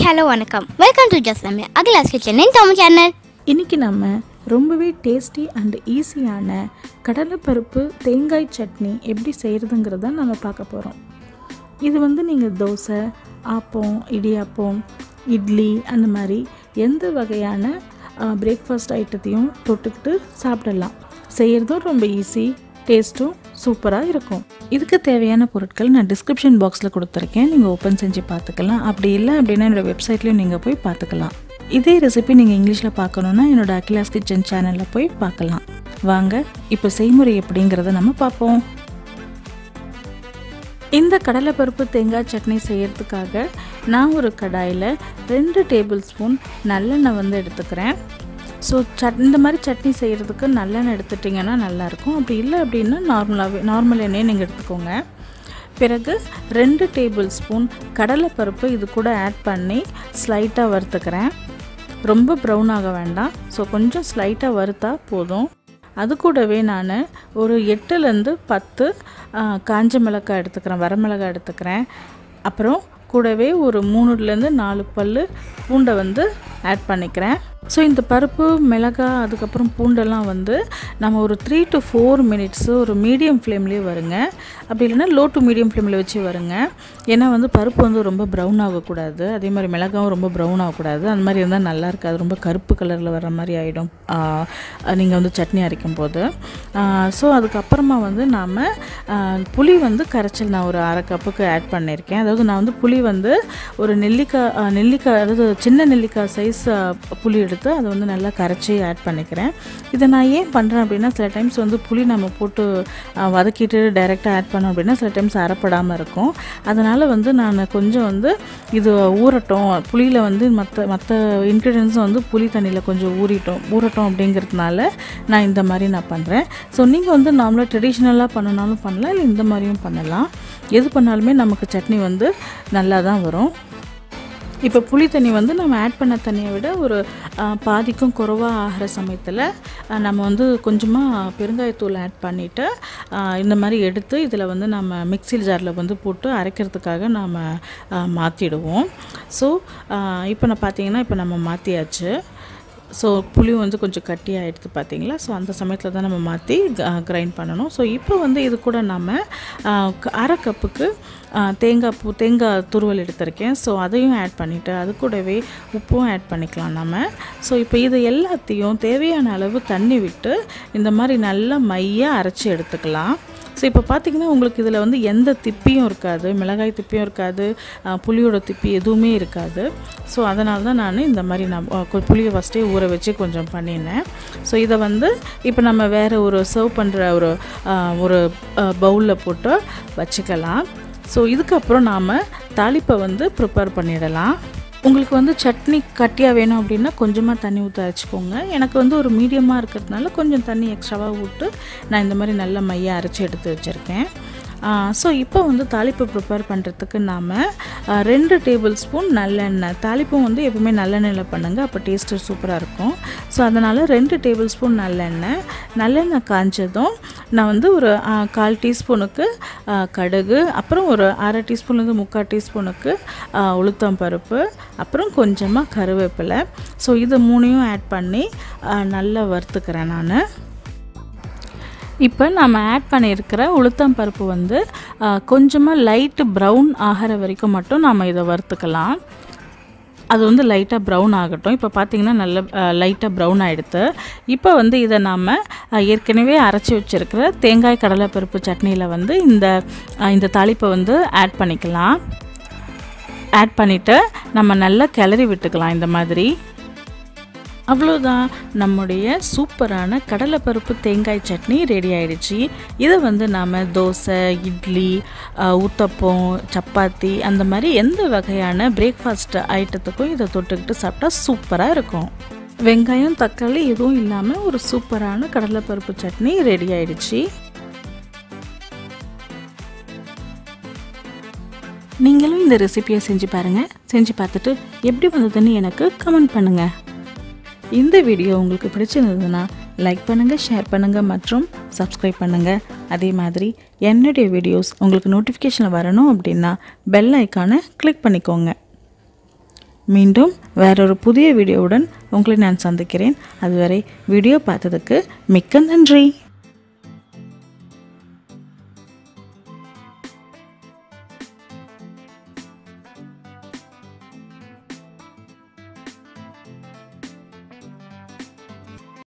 Hi hello வணக்கம். Welcome to ஜஸ்லமே Akila's kitchen in Tamil channel. இன்றைக்கி நம்ம ரொம்பவே டேஸ்டி அண்ட் ஈஸியான கடலைப்பருப்பு தேங்காய் சட்னி எப்படி செய்கிறதுங்கிறத நம்ம பார்க்க போகிறோம். இது வந்து நீங்கள் தோசை, ஆப்பம், இடியாப்பம், இட்லி அந்த மாதிரி எந்த வகையான பிரேக்ஃபாஸ்ட் ஐட்டத்தையும் தொட்டுக்கிட்டு சாப்பிடலாம். செய்கிறதும் ரொம்ப ஈஸி, டேஸ்ட்டும் சூப்பராக இருக்கும். இதுக்கு தேவையான பொருட்கள் நான் டிஸ்கிரிப்ஷன் பாக்ஸில் கொடுத்துருக்கேன், நீங்கள் ஓப்பன் செஞ்சு பார்த்துக்கலாம். அப்படி இல்லை அப்படின்னா என்னோடய வெப்சைட்லேயும் நீங்கள் போய் பார்த்துக்கலாம். இதே ரெசிபி நீங்கள் இங்கிலீஷில் பார்க்கணுன்னா என்னோடய அகிலாஸ் கிச்சன் சேனலில் போய் பார்க்கலாம். வாங்க இப்போ செய்முறை எப்படிங்கிறத நம்ம பார்ப்போம். இந்த கடலைப்பருப்பு தேங்காய் சட்னி செய்கிறதுக்காக நான் ஒரு கடாயில் 2 டேபிள் ஸ்பூன் நல்லெண்ணெய் வந்து எடுத்துக்கிறேன். ஸோ இந்த மாதிரி சட்னி செய்கிறதுக்கு நல்லெண்ணெய் எடுத்துட்டிங்கன்னா நல்லாயிருக்கும். அப்படி இல்லை அப்படின்னா நார்மல் எண்ணெயை நீங்கள் எடுத்துக்கோங்க. பிறகு 2 டேபிள் ஸ்பூன் கடலைப்பருப்பு இது கூட ஆட் பண்ணி ஸ்லைட்டாக வறுத்துக்கிறேன். ரொம்ப ப்ரௌன் ஆக வேண்டாம், ஸோ கொஞ்சம் ஸ்லைட்டாக வறுத்தா போதும். அது கூடவே நான் ஒரு 8லேருந்து 10 காஞ்ச மிளகாய் எடுத்துக்கிறேன், வரமிளகாய் எடுத்துக்கிறேன். அப்புறம் கூடவே ஒரு 3லேருந்து 4 பல் பூண்டை வந்து ஆட் பண்ணிக்கிறேன். ஸோ இந்த பருப்பு, மிளகாய், அதுக்கப்புறம் பூண்டெல்லாம் வந்து நம்ம ஒரு 3 to 4 மினிட்ஸு ஒரு மீடியம் ஃப்ளேம்லேயே வருங்க. அப்படி இல்லைன்னா லோ டு மீடியம் ஃப்ளேமில் வச்சு வருங்க. ஏன்னா வந்து பருப்பு வந்து ரொம்ப ப்ரௌன் ஆகக்கூடாது, அதே மாதிரி மிளகாவும் ரொம்ப ப்ரௌன் ஆகக்கூடாது. அந்த மாதிரி இருந்தால் நல்லா இருக்காது, ரொம்ப கருப்பு கலரில் வர மாதிரி ஆகிடும் நீங்கள் வந்து சட்னி அரைக்கும் போது. ஸோ அதுக்கப்புறமா வந்து நாம் புளி வந்து கரைச்சல் நான் ஒரு 1/2 கப்புக்கு ஆட் பண்ணியிருக்கேன். அதாவது நான் வந்து புளி வந்து ஒரு நெல்லிக்காய் அதாவது சின்ன நெல்லிக்காய் சைஸ் புளி எடுத்து அதை வந்து நல்லா கரைச்சி ஆட் பண்ணிக்கிறேன். இதை நான் ஏன் பண்ணுறேன் அப்படின்னா, சில டைம்ஸ் வந்து புளி நம்ம போட்டு வதக்கிட்டு டைரெக்டாக ஆட் பண்ணோம் அப்படின்னா சில டைம்ஸ் அரைப்படாமல் இருக்கும். அதனால் வந்து நான் கொஞ்சம் வந்து இது ஊறட்டும், புளியில் வந்து மற்ற இன்க்ரீடியன்ஸும் வந்து புளி தண்ணியில் கொஞ்சம் ஊறட்டும் அப்படிங்கிறதுனால நான் இந்த மாதிரி நான் பண்ணுறேன். ஸோ நீங்கள் வந்து நார்மலாக ட்ரெடிஷ்னலாக பண்ணனாலும் பண்ணலாம், இல்லை இந்த மாதிரியும் பண்ணலாம். எது பண்ணாலுமே நமக்கு சட்னி வந்து நல்லா தான் வரும். இப்போ புளி தண்ணி வந்து நம்ம ஆட் பண்ண தண்ணியை விட ஒரு பாதிக்கும் குறைவாக ஆகிற சமயத்தில் நம்ம வந்து கொஞ்சமாக பெருங்காயத்தூள் ஆட் பண்ணிவிட்டு இந்த மாதிரி எடுத்து இதில் வந்து நம்ம மிக்ஸி ஜாரில் வந்து போட்டு அரைக்கிறதுக்காக நாம் மாற்றிடுவோம். ஸோ இப்போ நான் பார்த்தீங்கன்னா இப்போ நம்ம மாற்றியாச்சு. ஸோ புளி வந்து கொஞ்சம் கட்டியாக எடுத்து பார்த்தீங்களா. ஸோ அந்த சமயத்தில் தான் நம்ம மாற்றி கிரைண்ட் பண்ணணும். ஸோ இப்போ வந்து இது கூட நம்ம 1/2 கப்புக்கு தேங்காய் துருவல் எடுத்திருக்கேன். ஸோ அதையும் ஆட் பண்ணிவிட்டு அது கூடவே உப்பும் ஆட் பண்ணிக்கலாம் நம்ம. ஸோ இப்போ இது எல்லாத்தையும் தேவையான அளவு தண்ணி விட்டு இந்த மாதிரி நல்லா மையாக அரைச்சி எடுத்துக்கலாம். ஸோ இப்போ பார்த்திங்கன்னா உங்களுக்கு இதில் வந்து எந்த திப்பியும் இருக்காது, மிளகாய் திப்பியும் இருக்காது, புளியோட திப்பி எதுவுமே இருக்காது. ஸோ அதனால தான் நான் இந்த மாதிரி புளியை ஃபஸ்ட்டே ஊற வச்சு கொஞ்சம் பண்ணினேன். ஸோ இதை வந்து இப்போ நம்ம வேறு ஒரு சர்வ் பண்ணுற ஒரு பவுலில் போட்டு வச்சுக்கலாம். ஸோ இதுக்கப்புறம் நாம் தாளிப்பை வந்து ப்ரிப்பேர் பண்ணிடலாம். உங்களுக்கு வந்து சட்னி கட்டியாக வேணும் அப்படின்னா கொஞ்சமாக தண்ணி ஊற்றி அரைச்சிக்கோங்க. எனக்கு வந்து ஒரு மீடியமாக இருக்கிறதுனால கொஞ்சம் தண்ணி எக்ஸ்ட்ராவாக விட்டு நான் இந்த மாதிரி நல்ல மையாக அரைச்சி எடுத்து வச்சுருக்கேன். ஸோ இப்போ வந்து தாளிப்பு ப்ரிப்பேர் பண்ணுறதுக்கு நாம் 2 டேபிள் ஸ்பூன் நல்லெண்ணெய், தாளிப்பும் வந்து எப்பவுமே நல்லெண்ணெயில் பண்ணுங்கள், அப்போ டேஸ்ட்டு சூப்பராக இருக்கும். ஸோ அதனால் 2 டேபிள் ஸ்பூன் நல்லெண்ணெய் காஞ்சதும் நான் வந்து ஒரு 1/4 டீஸ்பூனுக்கு கடுகு, அப்புறம் ஒரு 1/2 டீஸ்பூன்லேருந்து 3/4 டீஸ்பூனுக்கு உளுத்தம் பருப்பு, அப்புறம் கொஞ்சமாக கருவேப்பிலை. ஸோ இது 3யும் ஆட் பண்ணி நல்லா வறுத்துக்கிறேன் நான். இப்போ நம்ம ஆட் பண்ணியிருக்கிற உளுத்தம் பருப்பு வந்து கொஞ்சமாக லைட்டு ப்ரௌன் ஆகிற வரைக்கும் மட்டும் நம்ம இதை வறுத்துக்கலாம். அது வந்து லைட்டாக ப்ரௌன் ஆகட்டும். இப்போ பார்த்திங்கன்னா நல்ல லைட்டாக ப்ரௌன் ஆகிடுது. இப்போ வந்து இதை நாம் ஏற்கனவே அரைச்சி வச்சுருக்கிற தேங்காய் கடலைப்பருப்பு சட்னியில் வந்து இந்த தாளிப்பை வந்து ஆட் பண்ணிக்கலாம். ஆட் பண்ணிவிட்டு நம்ம நல்லா கிளறி விட்டுக்கலாம் இந்த மாதிரி. அவ்வளோதான், நம்முடைய சூப்பரான கடலைப்பருப்பு தேங்காய் சட்னி ரெடி ஆகிடுச்சு. இதை வந்து நாம் தோசை, இட்லி, ஊத்தப்பம், சப்பாத்தி அந்த மாதிரி எந்த வகையான பிரேக்ஃபாஸ்ட் ஐட்டத்துக்கும் இதை தொட்டுக்கிட்டு சாப்பிட்டா சூப்பராக இருக்கும். வெங்காயம், தக்காளி எதுவும் இல்லாமல் ஒரு சூப்பரான கடலைப்பருப்பு சட்னி ரெடி ஆகிடுச்சு. நீங்களும் இந்த ரெசிபியை செஞ்சு பாருங்கள். செஞ்சு பார்த்துட்டு எப்படி வந்ததுன்னு எனக்கு கமெண்ட் பண்ணுங்கள். இந்த வீடியோ உங்களுக்கு பிடிச்சிருந்ததுன்னா லைக் பண்ணுங்கள், ஷேர் பண்ணுங்கள் மற்றும் சப்ஸ்கிரைப் பண்ணுங்கள். அதே மாதிரி என்னுடைய வீடியோஸ் உங்களுக்கு நோட்டிஃபிகேஷனில் வரணும் அப்படின்னா பெல் ஐக்கானை கிளிக் பண்ணிக்கோங்க. மீண்டும் வேறொரு புதிய வீடியோவுடன் உங்களை நான் சந்திக்கிறேன். அதுவரை வீடியோ பார்த்ததுக்கு மிக்க நன்றி.